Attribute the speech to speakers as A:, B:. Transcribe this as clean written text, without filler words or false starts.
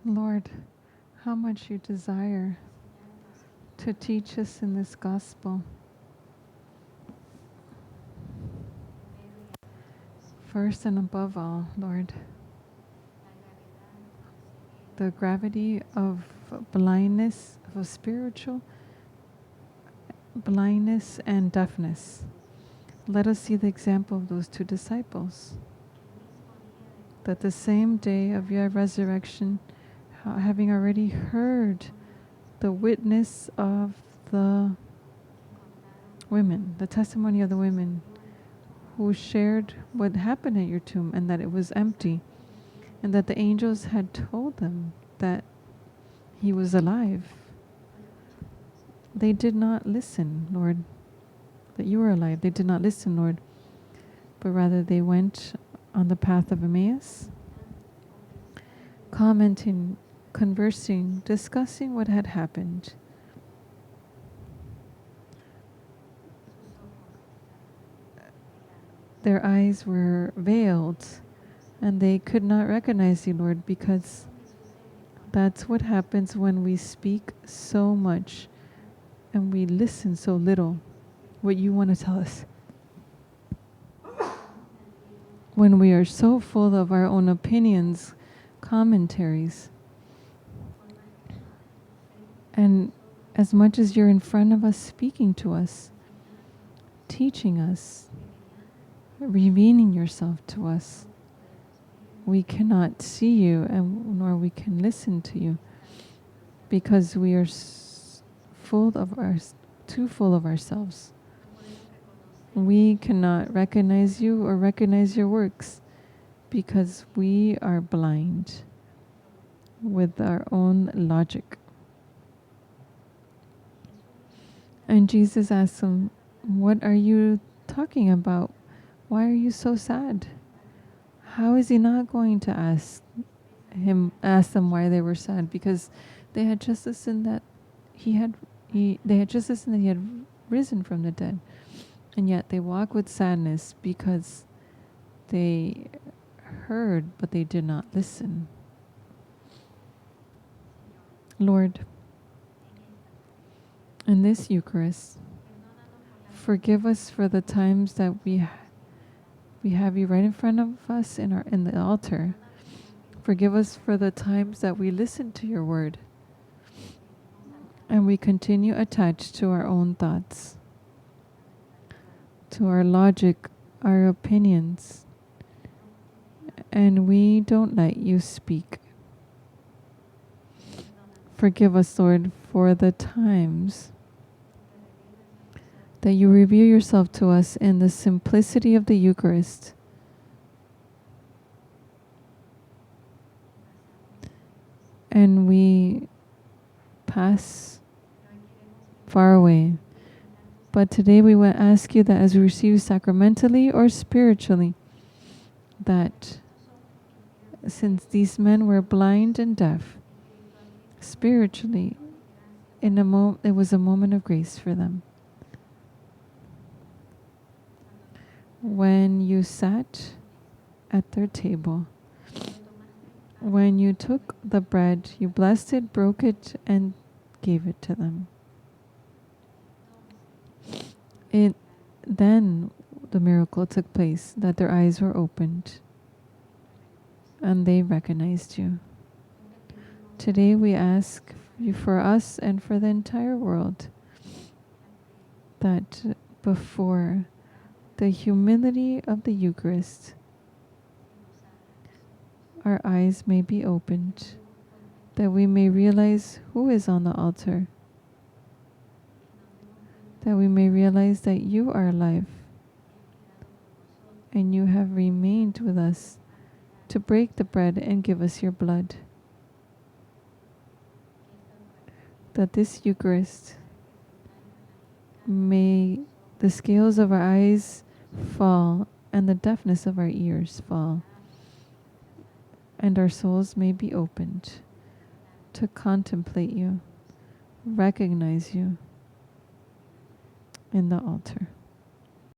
A: Lord, how much you desire to teach us in this gospel. First and above all, Lord, the gravity of blindness, of spiritual blindness and deafness. Let us see the example of those two disciples. That the same day of your resurrection, having already heard the witness of the women, the testimony of the women who shared what happened at your tomb and that it was empty, and that the angels had told them that he was alive. They did not listen, Lord, that you were alive. They did not listen, Lord, but rather they went on the path of Emmaus, commenting, conversing, discussing what had happened. Their eyes were veiled and they could not recognize you, Lord, because that's what happens when we speak so much and we listen so little what you want to tell us. When we are so full of our own opinions, commentaries, and as much as you're in front of us speaking to us, teaching us, revealing yourself to us, we cannot see you and nor we can listen to you because we are too full of ourselves. We cannot recognize you or recognize your works because we are blind with our own logic. And Jesus asked them, what are you talking about? Why are you so sad? How is he not going to ask them why they were sad? Because they had just listened that he had risen from the dead. And yet they walk with sadness because they heard, but they did not listen. Lord, in this Eucharist, forgive us for the times that we have you right in front of us in the altar. Forgive us for the times that we listen to your word and we continue attached to our own thoughts, to our logic, our opinions, and we don't let you speak. Forgive us, Lord, for the times that you reveal yourself to us in the simplicity of the Eucharist. And we pass far away. But today we will ask you that as we receive sacramentally or spiritually, that since these men were blind and deaf, spiritually, it was a moment of grace for them. When you sat at their table, when you took the bread, you blessed it, broke it, and gave it to them. Then the miracle took place, that their eyes were opened and they recognized you. Today we ask you for us and for the entire world that before the humility of the Eucharist, our eyes may be opened, that we may realize who is on the altar, that we may realize that you are alive and you have remained with us to break the bread and give us your blood. That this Eucharist, may the scales of our eyes fall and the deafness of our ears fall, and our souls may be opened to contemplate you, recognize you in the altar.